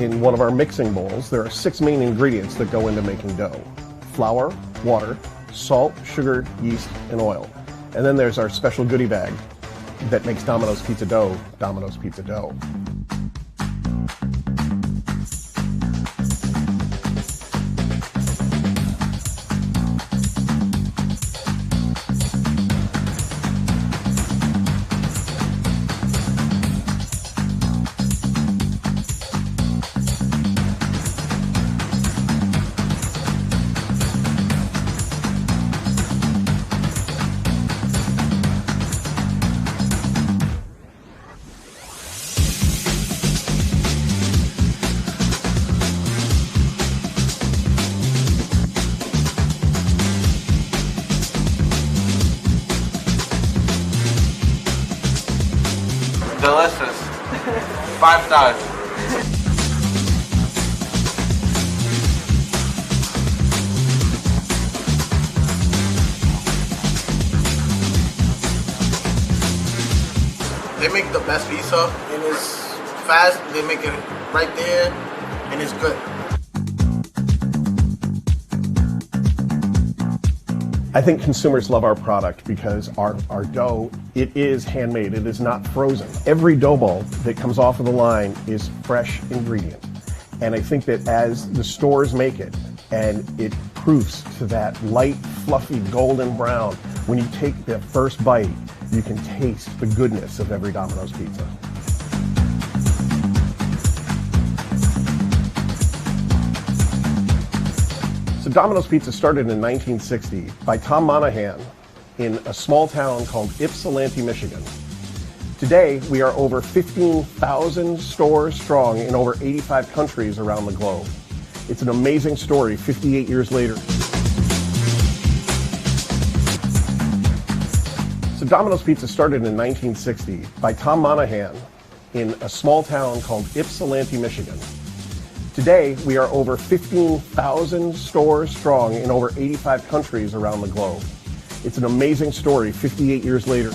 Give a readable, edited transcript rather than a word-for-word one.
In one of our mixing bowls, there are 6 main ingredients that go into making dough: flour, water, salt, sugar, yeast, and oil. And then there's our special goodie bag that makes Domino's pizza dough, Domino's pizza dough. Delicious. 5 stars. They make the best pizza, and it's fast. They make it right there, and it's good. I think consumers love our product because our dough, it is handmade. It is not frozen. Every dough ball that comes off of the line is fresh ingredient. And I think that as the stores make it, and it proofs to that light, fluffy, golden brown, when you take the first bite, you can taste the goodness of every Domino's pizza. So Domino's Pizza started in 1960 by Tom Monahan in a small town called Ypsilanti, Michigan. Today, we are over 15,000 stores strong in over 85 countries around the globe. It's an amazing story 58 years later. So Domino's Pizza started in 1960 by Tom Monahan in a small town called Ypsilanti, Michigan. Today, we are over 15,000 stores strong in over 85 countries around the globe. It's an amazing story 58 years later.